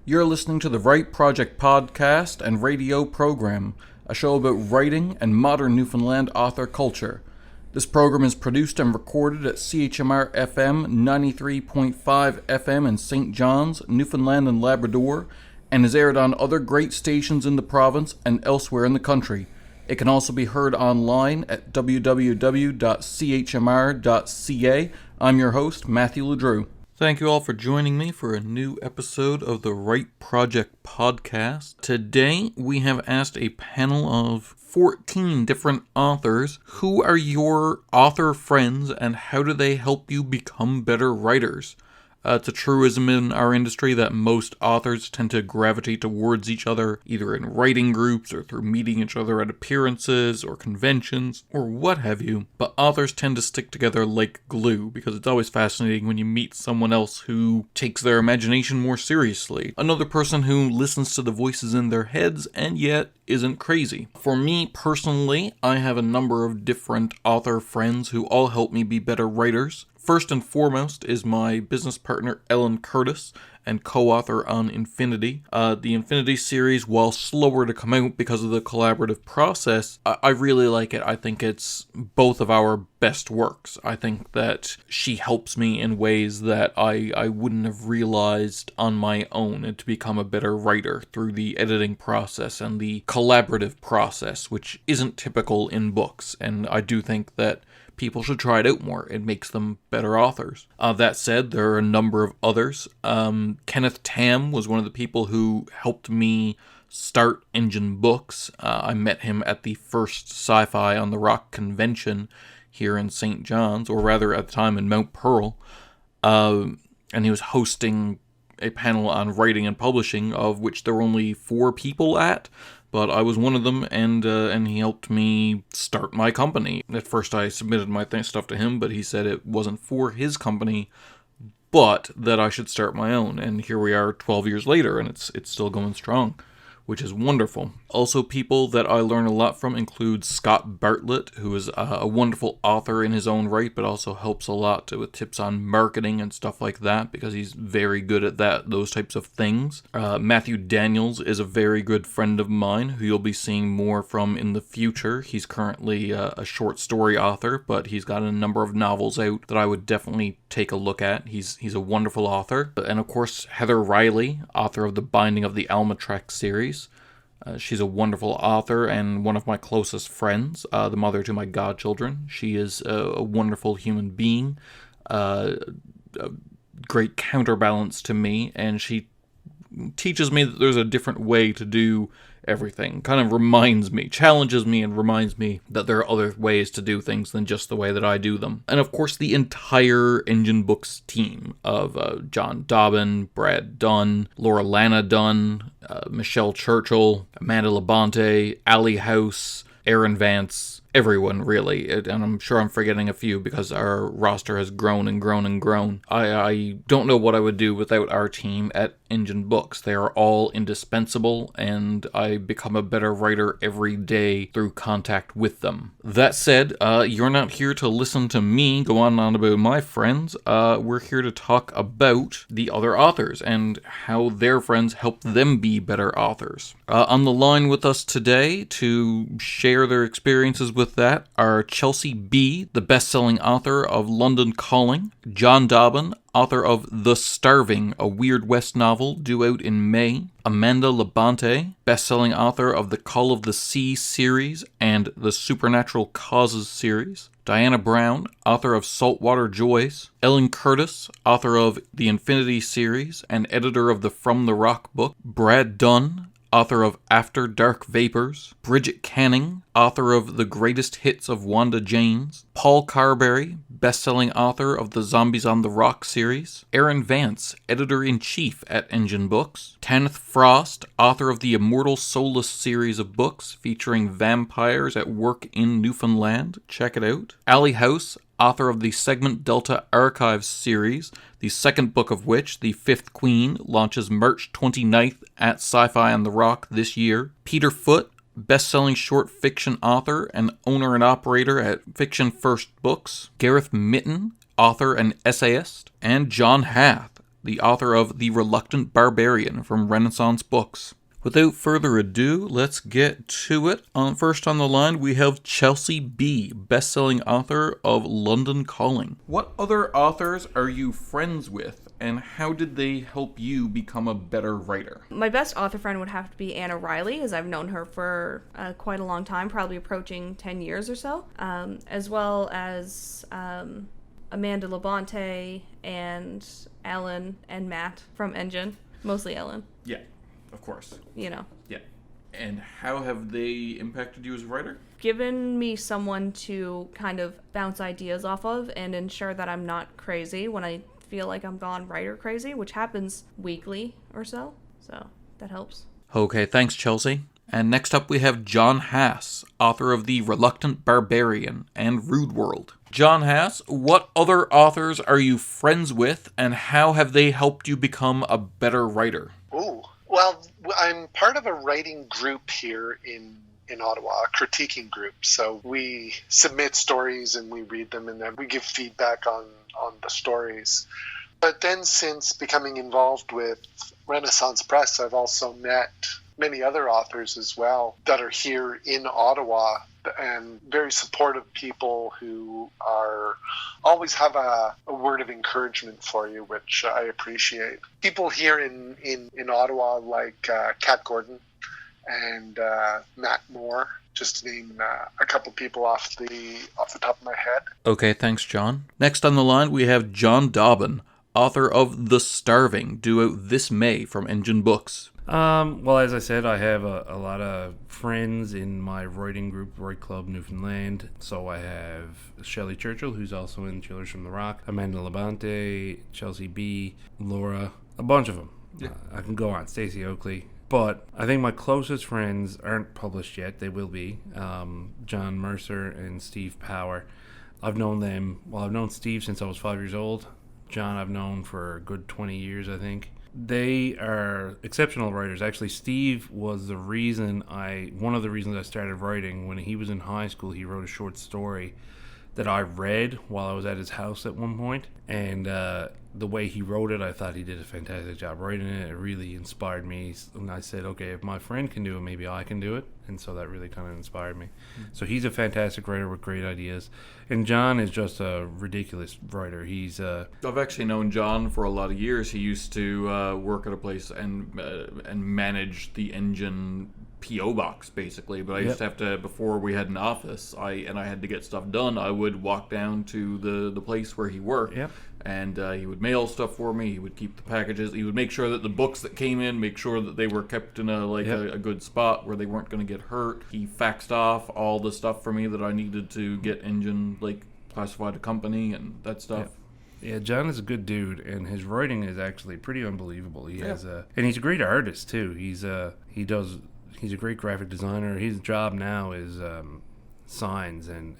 You're listening to the Write Project podcast and radio program, a show about writing and modern Newfoundland author culture. This program is produced and recorded at CHMR FM 93.5 FM in St. John's, Newfoundland and Labrador, and is aired on other great stations in the province and elsewhere in the country. It can also be heard online at www.chmr.ca. I'm your host, Matthew LeDrew. Thank you all for joining me for a new episode of the Write Project podcast. Today, we have asked a panel of 14 different authors. Who are your author friends and how do they help you become better writers? It's a truism in our industry that most authors tend to gravitate towards each other, either in writing groups or through meeting each other at appearances or conventions or what have you. But authors tend to stick together like glue because it's always fascinating when you meet someone else who takes their imagination more seriously. Another person who listens to the voices in their heads and yet isn't crazy. For me personally, I have a number of different author friends who all help me be better writers. First and foremost is my business partner Ellen Curtis and co-author on Infinity. The Infinity series, while slower to come out because of the collaborative process, I really like it. I think it's both of our best works. I think that she helps me in ways that I wouldn't have realized on my own and to become a better writer through the editing process and the collaborative process, which isn't typical in books. And I do think that people should try it out more. It makes them better authors. That said, there are a number of others. Kenneth Tam was one of the people who helped me start Engine Books. I met him at the first Sci-Fi on the Rock convention here in St. John's, or rather at the time in Mount Pearl. And he was hosting a panel on writing and publishing, of which there were only 4 people at. But I was one of them, and he helped me start my company. At first I submitted my stuff to him, but he said it wasn't for his company, but that I should start my own. And here we are 12 years later, and it's still going strong, which is wonderful. Also, people that I learn a lot from include Scott Bartlett, who is a wonderful author in his own right, but also helps a lot with tips on marketing and stuff like that, because he's very good at those types of things. Matthew Daniels is a very good friend of mine, who you'll be seeing more from in the future. He's currently a short story author, but he's got a number of novels out that I would definitely take a look at. He's a wonderful author. And of course, Heather Riley, author of The Binding of the Almatrax series. She's a wonderful author and one of my closest friends, the mother to my godchildren. She is a wonderful human being, a great counterbalance to me, and she teaches me that there's a different way to do everything. Kind of challenges me and reminds me that there are other ways to do things than just the way that I do them. And of course, the entire Engine Books team of John Dobbin, Brad Dunn, Laura Lana Dunn, Michelle Churchill, Amanda Labonte, Ali House, Aaron Vance, everyone really, and I'm sure I'm forgetting a few because our roster has grown and grown and grown. I don't know what I would do without our team at Engine Books. They are all indispensable, and I become a better writer every day through contact with them. That said, you're not here to listen to me go on and on about my friends. We're here to talk about the other authors and how their friends help them be better authors. On the line with us today to share their experiences with that are Chelsea B., the best-selling author of London Calling, John Dobbin, author of The Starving, a Weird West novel due out in May, Amanda Labonte, best-selling author of the Call of the Sea series and the Supernatural Causes series, Diana Brown, author of Saltwater Joys, Ellen Curtis, author of the Infinity series and editor of the From the Rock book, Brad Dunn, author of After Dark Vapors, Bridget Canning, author of The Greatest Hits of Wanda Janes, Paul Carberry, best-selling author of the Zombies on the Rock series, Aaron Vance, editor-in-chief at Engine Books, Tanith Frost, author of the Immortal Soulless series of books featuring vampires at work in Newfoundland. Check it out. Ali House, author of the Segment Delta Archives series, the second book of which, The Fifth Queen, launches March 29th at Sci-Fi on the Rock this year. Peter Foote, best-selling short fiction author and owner and operator at Fiction First Books. Gareth Mitton, author and essayist. And John Hath, the author of The Reluctant Barbarian from Renaissance Books. Without further ado, let's get to it. First on the line, we have Chelsea B., best-selling author of London Calling. What other authors are you friends with, and how did they help you become a better writer? My best author friend would have to be Anna Riley, as I've known her for quite a long time, probably approaching 10 years or so, as well as Amanda Labonte and Ellen and Matt from Engine, mostly Ellen. Yeah. Of course. You know. Yeah. And how have they impacted you as a writer? Given me someone to kind of bounce ideas off of and ensure that I'm not crazy when I feel like I'm gone writer crazy, which happens weekly or so. So that helps. Okay, thanks, Chelsea. And next up we have John Hass, author of The Reluctant Barbarian and Rude World. John Hass, what other authors are you friends with, and how have they helped you become a better writer? Ooh. Well, I'm part of a writing group here in Ottawa, a critiquing group. So we submit stories and we read them, and then we give feedback on the stories. But then since becoming involved with Renaissance Press, I've also met many other authors as well that are here in Ottawa, and very supportive people who are always have a word of encouragement for you, which I appreciate. People here in Ottawa like Kat Gordon and Matt Moore, just to name a couple people off the top of my head. Okay, thanks, John. Next on the line, we have John Dobbin, author of The Starving, due out this May from Engine Books. Well, as I said, I have a lot of friends in my writing group, Write Club Newfoundland. So I have Shelley Churchill, who's also in Chillers from the Rock, Amanda Labonte, Chelsea B., Laura, a bunch of them. Yeah. I can go on, Stacey Oakley. But I think my closest friends aren't published yet. They will be. John Mercer and Steve Power. I've known them, I've known Steve since I was 5 years old. John I've known for a good 20 years, I think. They are exceptional writers. Actually, Steve was one of the reasons I started writing. When he was in high school, he wrote a short story that I read while I was at his house at one point. And the way he wrote it, I thought he did a fantastic job writing it. It really inspired me. And I said, okay, if my friend can do it, maybe I can do it. And so that really kind of inspired me. So he's a fantastic writer with great ideas. And John is just a ridiculous writer. I've actually known John for a lot of years. He used to work at a place and manage the Engine P.O. box, basically. But I used to have to, before we had an office, I had to get stuff done, I would walk down to the place where he worked. Yep. And he would mail stuff for me. He would keep the packages. He would make sure that the books that came in, make sure that they were kept in a good spot where they weren't going to get hurt. He faxed off all the stuff for me that I needed to get Engine classified to company and that stuff. Yeah, John is a good dude, and his writing is actually pretty unbelievable. And he's a great artist too. He's a great graphic designer. His job now is signs and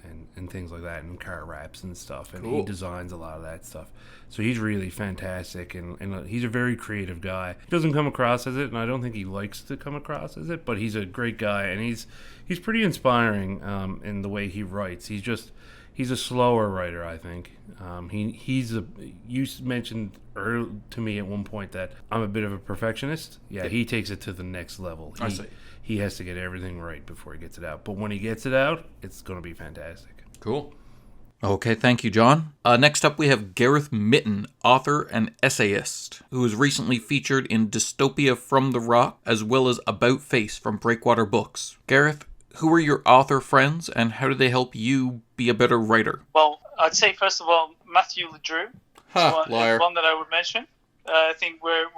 things like that, and car wraps and stuff, and He designs a lot of that stuff. So he's really fantastic, and he's a very creative guy. He doesn't come across as it, and I don't think he likes to come across as it, but he's a great guy, and he's pretty inspiring in the way he writes. He's a slower writer, I think. You mentioned to me at one point that I'm a bit of a perfectionist. Yeah, he takes it to the next level. I see. He has to get everything right before he gets it out. But when he gets it out, it's going to be fantastic. Cool. Okay, thank you, John. Next up, we have Gareth Mitton, author and essayist, who was recently featured in Dystopia from the Rock, as well as About Face from Breakwater Books. Gareth, who are your author friends, and how do they help you be a better writer? Well, I'd say, first of all, Matthew LeDrew is one that I would mention. I think we're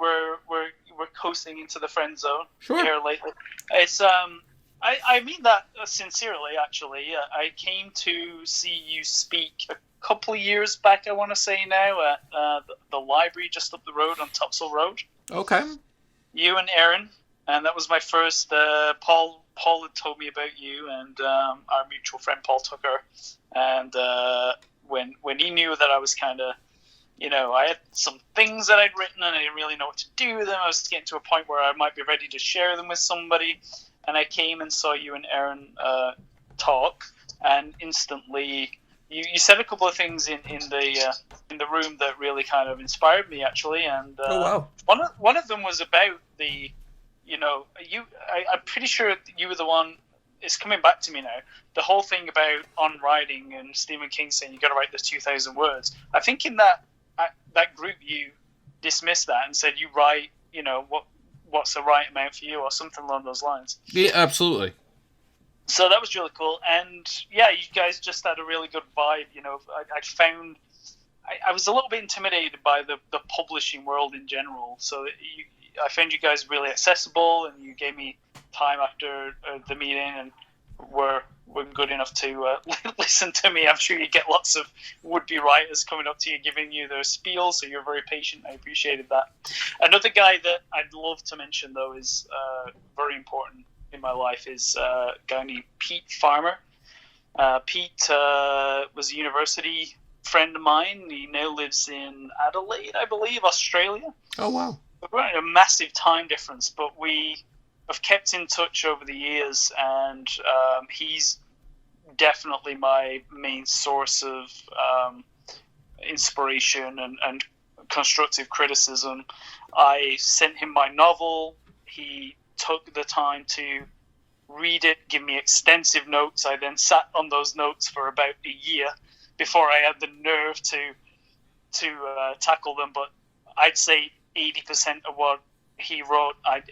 coasting into the friend zone here lately. It's I mean that sincerely. Actually, I came to see you speak a couple of years back. I want to say now at the library just up the road on Topsail Road. Okay. You and Aaron, and that was my first. Paul had told me about you, and our mutual friend Paul Tucker, and when he knew that I was kind of. I had some things that I'd written and I didn't really know what to do with them. I was getting to a point where I might be ready to share them with somebody. And I came and saw you and Aaron talk and instantly you said a couple of things in the room that really kind of inspired me, actually, and wow. one of them was about the, I'm pretty sure you were the one. It's coming back to me now. The whole thing about on writing and Stephen King saying you got to write this 2,000 words. I think in that group you dismissed that and said you write, what's the right amount for you or something along those lines. Yeah, absolutely. So that was really cool, and yeah, you guys just had a really good vibe. I found I was a little bit intimidated by the publishing world in general. So I found you guys really accessible, and you gave me time after the meeting, and were good enough to listen to me. I'm sure you get lots of would-be writers coming up to you, giving you their spiel, so you're very patient. I appreciated that. Another guy that I'd love to mention, though, is very important in my life, is a guy named Pete Farmer. Pete was a university friend of mine. He now lives in Adelaide, I believe, Australia. Oh, wow. We're in a massive time difference, but we have kept in touch over the years, and he's definitely my main source of inspiration and constructive criticism. I sent him my novel. He took the time to read it, give me extensive notes. I then sat on those notes for about a year before I had the nerve to tackle them. But I'd say 80% of what he wrote, I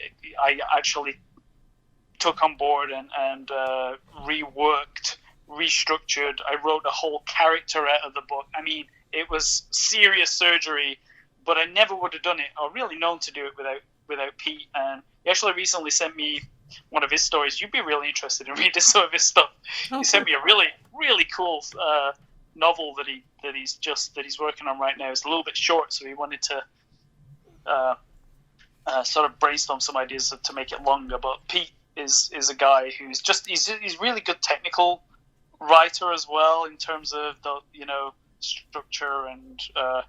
actually took on board and reworked, restructured. I wrote a whole character out of the book. I mean, it was serious surgery, but I never would have done it or really known to do it without Pete. And he actually recently sent me one of his stories. You'd be really interested in reading some of his stuff. He sent me a really, really cool novel that he's working on right now. It's a little bit short, so he wanted to sort of brainstorm some ideas to make it longer. But Pete is a guy who's he's really good technical writer as well, in terms of the structure, and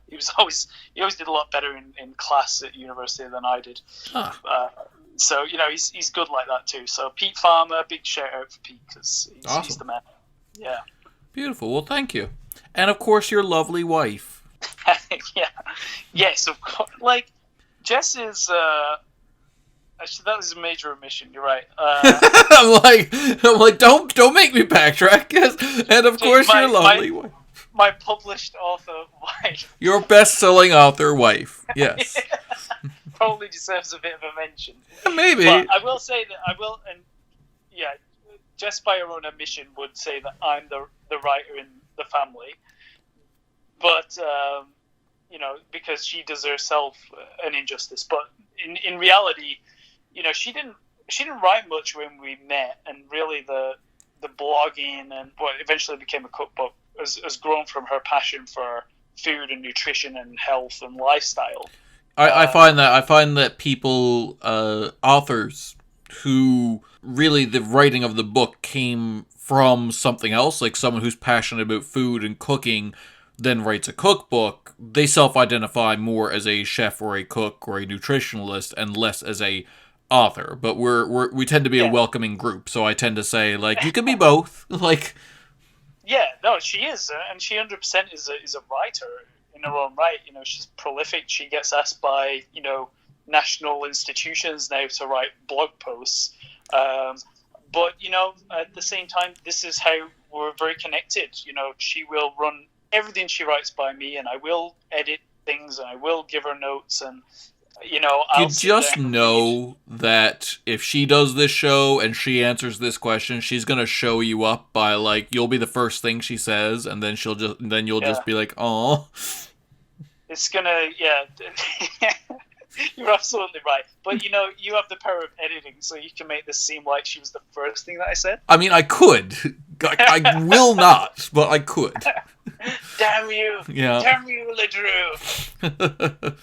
he always did a lot better in class at university than I did. So he's good like that too. So Pete Farmer, big shout out for Pete, because he's the man. Yeah. Beautiful. Well, thank you. And of course, your lovely wife. Yeah. Yes, of course. Like, Jess is. Actually, that was a major omission. You're right. I'm like, don't make me backtrack. Yes. And of course, your lovely wife. My published author wife. Your best-selling author wife. Yes. Probably deserves a bit of a mention. Maybe. But I will say that Jess by her own admission would say that I'm the writer in the family. But because she does herself an injustice. But in reality, she didn't write much when we met, and really the blogging and what eventually became a cookbook has grown from her passion for food and nutrition and health and lifestyle. I find that people, authors who really the writing of the book came from something else, like someone who's passionate about food and cooking, then writes a cookbook, they self-identify more as a chef or a cook or a nutritionalist and less as a author. But we tend to be a welcoming group, so I tend to say, like, you can be both. Like, yeah, no, she is, and she 100% is a writer in her own right. She's prolific. She gets asked by national institutions now to write blog posts. But at the same time, this is how we're very connected. She will run everything she writes by me, and I will edit things, and I will give her notes, and I'll you just know that if she does this show and she answers this question, she's gonna show you up by, like, you'll be the first thing she says, and then you'll just be like, oh. It's gonna, you're absolutely right. But you have the power of editing, so you can make this seem like she was the first thing that I said. I mean, I could. I will not, but I could. Damn you! Yeah. Damn you, LeDrew!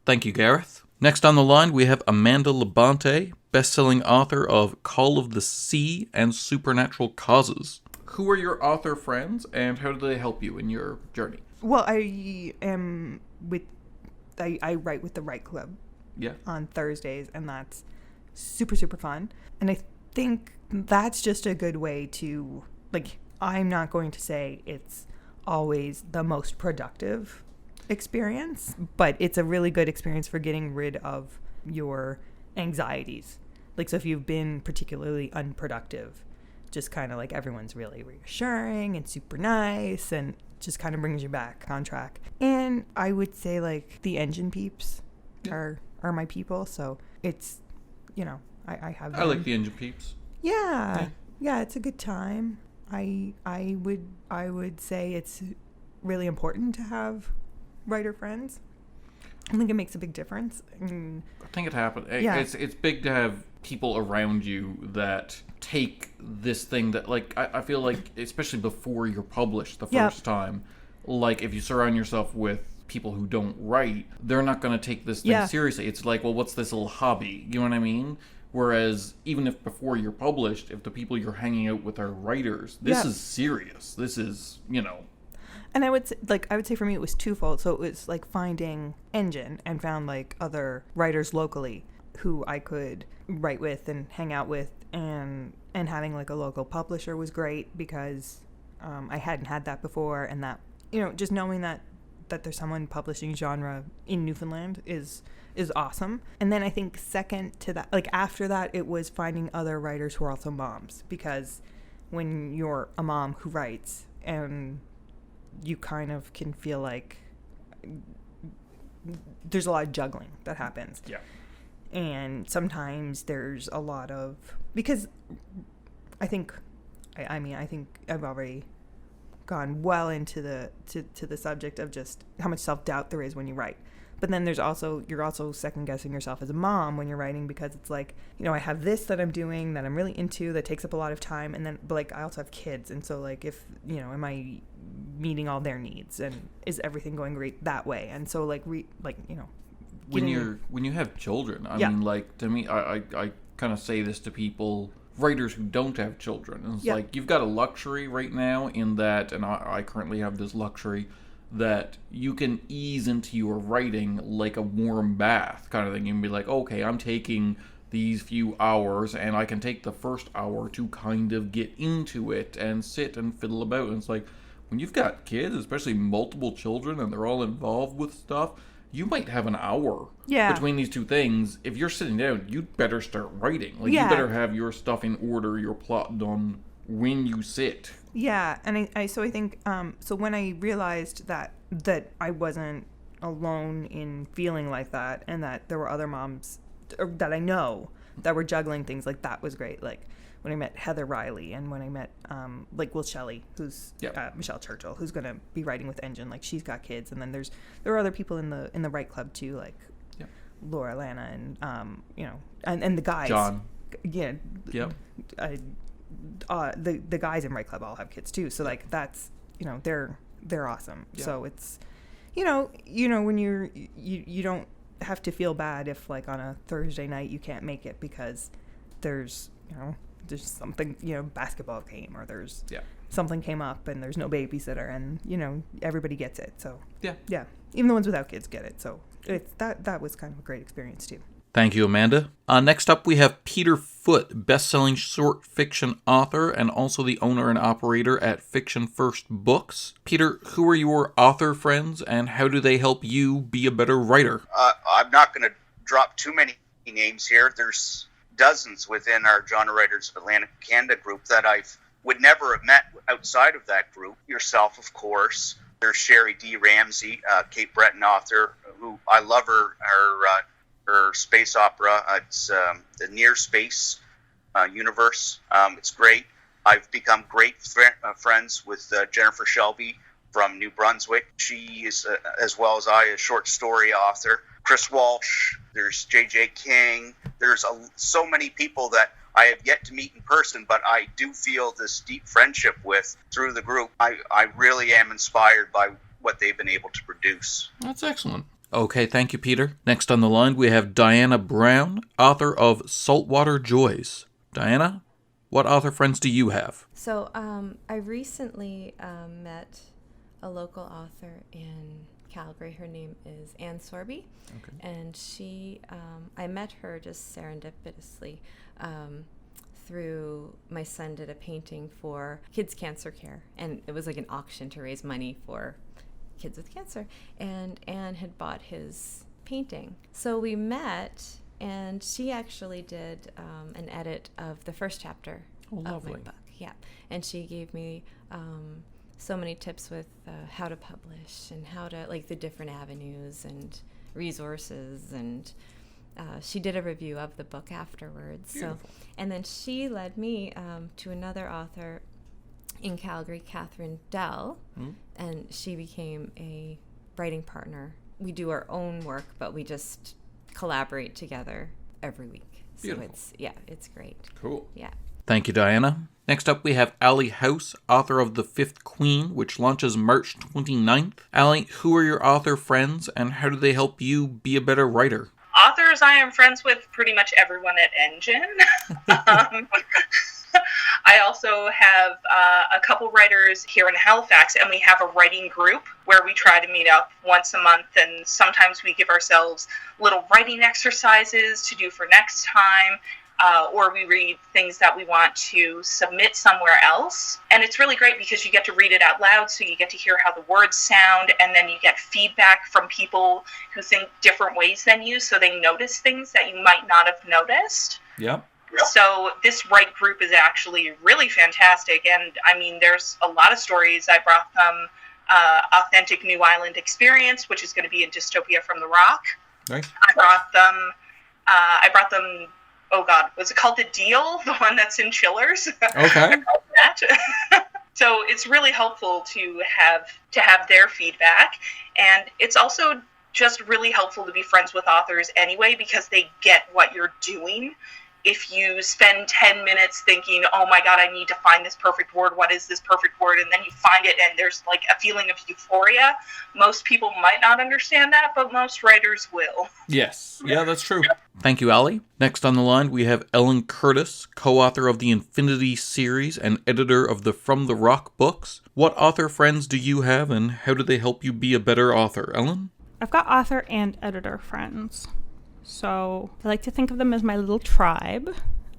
Thank you, Gareth. Next on the line, we have Amanda Labonte, best-selling author of Call of the Sea and Supernatural Causes. Who are your author friends, and how do they help you in your journey? Well, I write with the Write Club on Thursdays, and that's super, super fun. And I think that's just a good way to, like, I'm not going to say it's always the most productive experience, but it's a really good experience for getting rid of your anxieties. Like, so if you've been particularly unproductive, just kind of like everyone's really reassuring and super nice and just kind of brings you back on track. And I would say like the engine peeps are my people. So it's, you know, I have them. I like the engine peeps. Yeah, it's a good time. I would say it's really important to have writer friends. I think it makes a big difference. I think it happened. Yeah. It's big to have people around you that take this thing that, like, I feel like, especially before you're published the first time, like, if you surround yourself with people who don't write, they're not going to take this thing seriously. It's like, well, what's this little hobby? You know what I mean? Whereas, even if before you're published, if the people you're hanging out with are writers, this is serious. This is, you know... And I would say for me it was twofold. So it was like finding Engine and found like other writers locally who I could write with and hang out with, and having like a local publisher was great because I hadn't had that before, and that, you know, just knowing that there's someone publishing genre in Newfoundland is awesome. And then I think second to that, like after that, it was finding other writers who are also moms, because when you're a mom who writes, and you kind of can feel like there's a lot of juggling that happens. Yeah. And sometimes there's a lot of, because I think I've already gone well into the subject of just how much self-doubt there is when you write. But then you're also second-guessing yourself as a mom when you're writing, because it's like, you know, I have this that I'm doing that I'm really into that takes up a lot of time, and then, but like, I also have kids, and so like, if, you know, am I meeting all their needs, and is everything going great that way? And so like, you know, when you have children, I mean, like, to me, I kind of say this to people, writers who don't have children, and it's like, you've got a luxury right now in that, and I currently have this luxury, that you can ease into your writing like a warm bath kind of thing. You can be like, okay, I'm taking these few hours, and I can take the first hour to kind of get into it and sit and fiddle about. And it's like, when you've got kids, especially multiple children, and they're all involved with stuff, you might have an hour between these two things. If you're sitting down, you'd better start writing. Like, you better have your stuff in order, your plot done when you sit. Yeah, and I think so when I realized that I wasn't alone in feeling like that, and that there were other moms that I know that were juggling things, like, that was great. Like when I met Heather Riley, and when I met like Will Shelley, who's Michelle Churchill, who's going to be writing with Engine, like, she's got kids, and then there are other people in the Write Club too, like Laura Lana, and you know, and the guys, John, the guys in Write Club all have kids too, so like, that's, you know, they're awesome. So it's, you know when you don't have to feel bad if, like, on a Thursday night you can't make it because there's something, you know, basketball game, or there's something came up and there's no babysitter, and, you know, everybody gets it. So even the ones without kids get it. So it's that was kind of a great experience too. Thank you, Amanda. Next up, we have Peter Foote, best-selling short fiction author and also the owner and operator at Fiction First Books. Peter, who are your author friends, and how do they help you be a better writer? I'm not going to drop too many names here. There's dozens within our Genre Writers of Atlantic Canada group that I would never have met outside of that group. Yourself, of course. There's Sherry D. Ramsey, Kate Breton author, who I love her space opera. It's the Near Space universe. It's great. I've become great friends with Jennifer Shelby from New Brunswick. She is, as well as I, a short story author. Chris Walsh. There's J.J. King. There's so many people that I have yet to meet in person, but I do feel this deep friendship with through the group. I really am inspired by what they've been able to produce. That's excellent. Okay, thank you, Peter. Next on the line, we have Diana Brown, author of Saltwater Joys. Diana, what author friends do you have? So, I recently met a local author in Calgary. Her name is Anne Sorby. Okay. And she, I met her just serendipitously my son did a painting for kids' cancer care, and it was like an auction to raise money for kids with cancer, and Anne had bought his painting. So we met, and she actually did an edit of the first chapter of my book. Yeah, and she gave me so many tips with how to publish and how to, like, the different avenues and resources, and she did a review of the book afterwards. Beautiful. So, and then she led me to another author in Calgary, Catherine Dell, and she became a writing partner. We do our own work, but we just collaborate together every week. Beautiful. So it's great. Cool. Yeah. Thank you, Diana. Next up, we have Allie House, author of The Fifth Queen, which launches March 29th. Allie, who are your author friends, and how do they help you be a better writer? Authors I am friends with pretty much everyone at Engine. I also have a couple writers here in Halifax, and we have a writing group where we try to meet up once a month, and sometimes we give ourselves little writing exercises to do for next time. Or we read things that we want to submit somewhere else. And it's really great because you get to read it out loud, so you get to hear how the words sound, and then you get feedback from people who think different ways than you, so they notice things that you might not have noticed. Yep. So this write group is actually really fantastic, and I mean, there's a lot of stories. I brought them Authentic New Island Experience, which is going to be in Dystopia from the Rock. Nice. I brought them oh God, was it called The Deal? The one that's in Chillers? Okay. So it's really helpful to have their feedback, and it's also just really helpful to be friends with authors anyway, because they get what you're doing. If you spend 10 minutes thinking, oh my God, I need to find this perfect word, what is this perfect word? And then you find it and there's like a feeling of euphoria. Most people might not understand that, but most writers will. Yes. Yeah, that's true. Thank you, Allie. Next on the line, we have Ellen Curtis, co-author of the Infinity series and editor of the From the Rock books. What author friends do you have, and how do they help you be a better author? Ellen? I've got author and editor friends. So I like to think of them as my little tribe,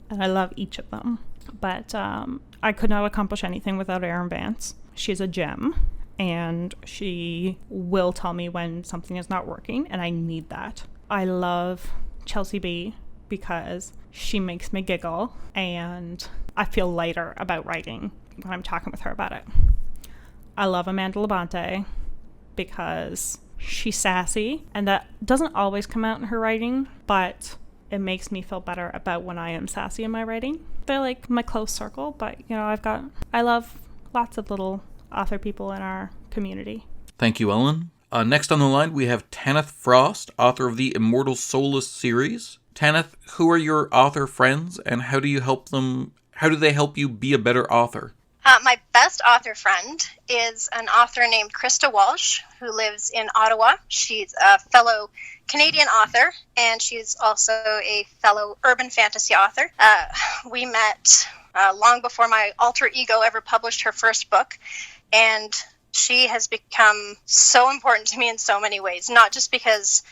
and I love each of them. But I could not accomplish anything without Erin Vance. She's a gem, and she will tell me when something is not working, and I need that. I love Chelsea B because she makes me giggle, and I feel lighter about writing when I'm talking with her about it. I love Amanda Labonte because she's sassy, and that doesn't always come out in her writing, but it makes me feel better about when I am sassy in my writing. They're like my close circle, but I love lots of little author people in our community. Thank you, Ellen. Next on the line, we have Tanith Frost, author of the Immortal Soulless series. Tanith, who are your author friends, and how do they help you be a better author? My best author friend is an author named Krista Walsh, who lives in Ottawa. She's a fellow Canadian author, and she's also a fellow urban fantasy author. We met long before my alter ego ever published her first book, and she has become so important to me in so many ways, not just because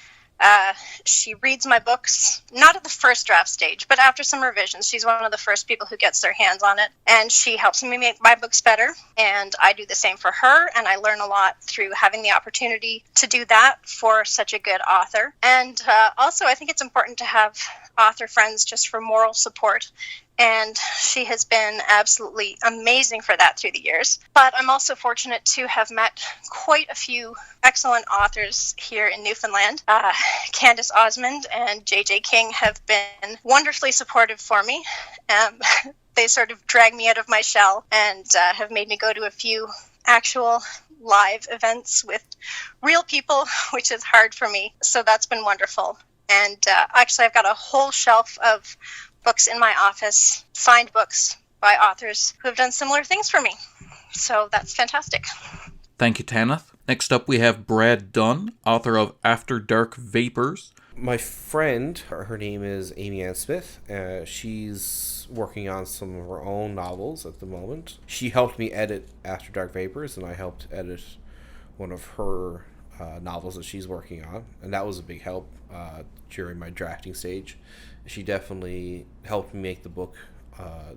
she reads my books, not at the first draft stage, but after some revisions. She's one of the first people who gets their hands on it, and she helps me make my books better, and I do the same for her, and I learn a lot through having the opportunity to do that for such a good author. And also, I think it's important to have author friends just for moral support, and she has been absolutely amazing for that through the years. But I'm also fortunate to have met quite a few excellent authors here in Newfoundland. Candace Osmond and J.J. King have been wonderfully supportive for me. They sort of drag me out of my shell and have made me go to a few actual live events with real people, which is hard for me. So that's been wonderful. And actually, I've got a whole shelf of books in my office, signed books by authors who have done similar things for me. So that's fantastic. Thank you, Tanith. Next up, we have Brad Dunn, author of After Dark Vapors. My friend, her name is Amy Ann Smith. She's working on some of her own novels at the moment. She helped me edit After Dark Vapors, and I helped edit one of her novels that she's working on, and that was a big help during my drafting stage. She definitely helped me make the book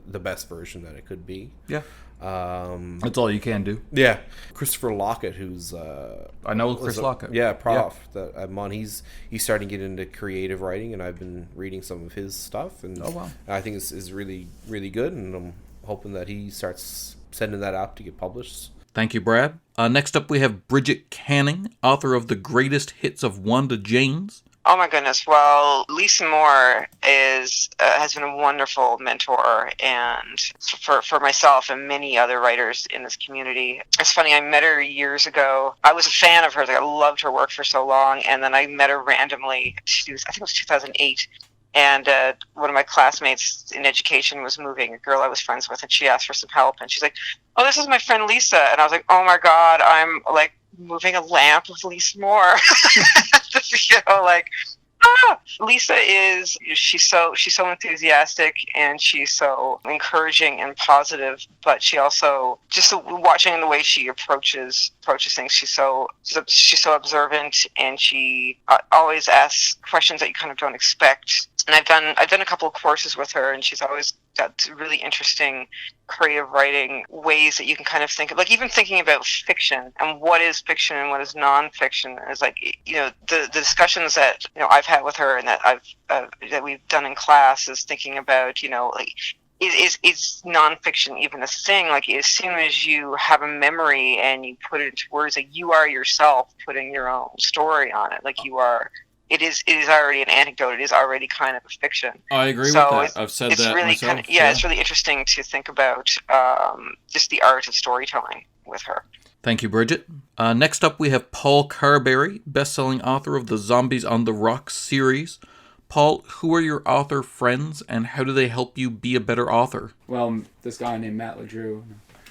the best version that it could be. Yeah. That's all you can do. Yeah. Christopher Lockett, who's I know Chris Lockett. Yeah, prof. Yeah. That I'm on. He's starting to get into creative writing, and I've been reading some of his stuff, and oh wow, I think it's really, really good, and I'm hoping that he starts sending that out to get published. Thank you, Brad. Next up, we have Bridget Canning, author of The Greatest Hits of Wanda Janes. Oh my goodness! Well, Lisa Moore has been a wonderful mentor, and for myself and many other writers in this community. It's funny, I met her years ago. I was a fan of hers. I loved her work for so long, and then I met her randomly. I think it was 2008. And one of my classmates in education was moving, a girl I was friends with, and she asked for some help. And she's like, "Oh, this is my friend Lisa." And I was like, "Oh my God, I'm like moving a lamp with Lisa Moore." Lisa she's so enthusiastic, and she's so encouraging and positive, but she also, just watching the way she approaches things, she's so observant, and she always asks questions that you kind of don't expect. And I've done a couple of courses with her, and she's always got really interesting creative writing ways that you can kind of think of, like even thinking about fiction and what is fiction and what is nonfiction is like, the discussions that I've had with her and that that we've done in class is thinking about like is nonfiction even a thing? Like as soon as you have a memory and you put it into words, like you are yourself putting your own story on it, like you are. It is already an anecdote. It is already kind of a fiction. I agree with that. I've said that really myself. It's really interesting to think about just the art of storytelling with her. Thank you, Bridget. Next up, we have Paul Carberry, best-selling author of the Zombies on the Rocks series. Paul, who are your author friends, and how do they help you be a better author? Well, this guy named Matt LeDrew.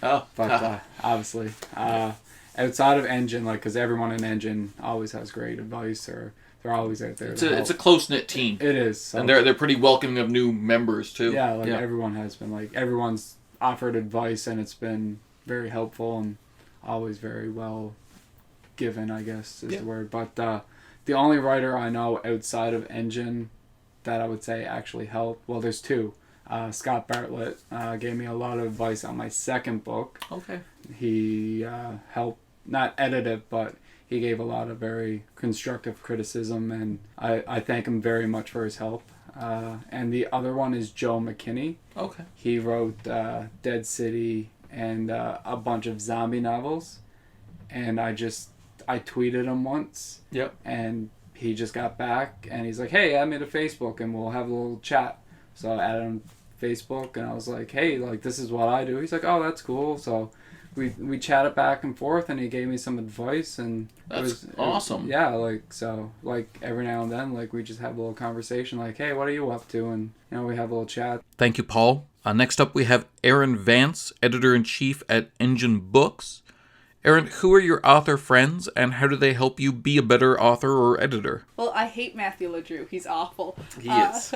Oh. But obviously, outside of Engine, because everyone in Engine always has great advice, or they're always out there. It's a close-knit team. It is. So. And they're pretty welcoming of new members, too. Yeah, everyone has been. Everyone's offered advice, and it's been very helpful and always very well given, I guess, is the word. But the only writer I know outside of Engine that I would say actually helped, well, there's two. Scott Bartlett gave me a lot of advice on my second book. Okay. He helped, not edit it, but he gave a lot of very constructive criticism, and I thank him very much for his help. And the other one is Joe McKinney. Okay. He wrote Dead City and a bunch of zombie novels, and I tweeted him once. Yep. And he just got back, and he's like, "Hey, add me to Facebook, and we'll have a little chat." So I added him to Facebook, and I was like, "Hey, this is what I do." He's like, "Oh, that's cool." So we chatted back and forth, and he gave me some advice, and that's awesome. So every now and then, we just have a little conversation, "Hey, what are you up to?" And we have a little chat. Thank you, Paul. Next up, we have Aaron Vance, editor-in-chief at Engine Books. Aaron, who are your author friends, and how do they help you be a better author or editor? Well, I hate Matthew LeDrew. He's awful. He is.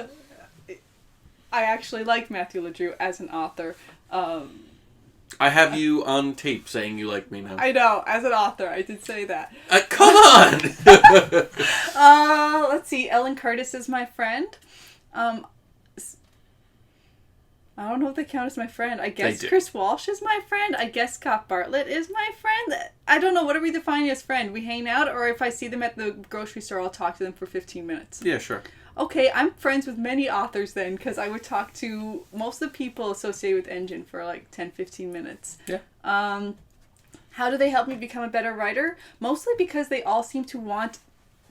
I actually like Matthew LeDrew as an author. I have you on tape saying you like me now. I know, as an author, I did say that. Come on! Let's see, Ellen Curtis is my friend. I don't know if they count as my friend. I guess Chris Walsh is my friend. I guess Scott Bartlett is my friend. I don't know. What are we defining as friend? We hang out, or if I see them at the grocery store, I'll talk to them for 15 minutes. Yeah, sure. Okay, I'm friends with many authors then, because I would talk to most of the people associated with Engine for 10, 15 minutes. Yeah. How do they help me become a better writer? Mostly because they all seem to want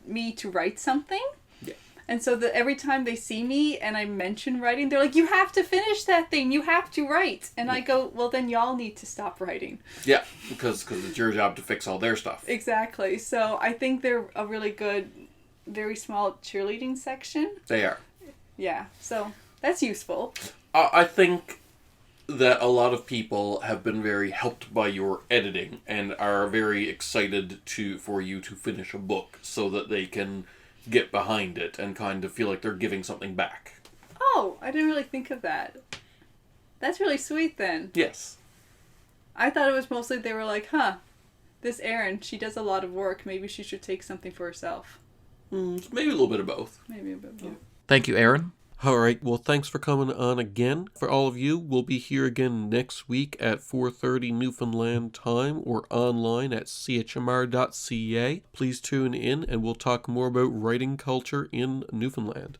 me to write something. Yeah. And so every time they see me and I mention writing, they're like, "You have to finish that thing. You have to write." And I go, "Well, then y'all need to stop writing." Yeah, because it's your job to fix all their stuff. Exactly. So I think they're a really good, very small cheerleading section. They are. Yeah, so that's useful. I think that a lot of people have been very helped by your editing and are very excited for you to finish a book so that they can get behind it and kind of feel like they're giving something back. Oh, I didn't really think of that. That's really sweet then. Yes. I thought it was mostly they were like, this Erin, she does a lot of work. Maybe she should take something for herself. Maybe a little bit of both. Maybe a bit of both. Thank you, Aaron. All right, well, thanks for coming on again. For all of you, we'll be here again next week at 4:30 Newfoundland time or online at chmr.ca. Please tune in and we'll talk more about writing culture in Newfoundland.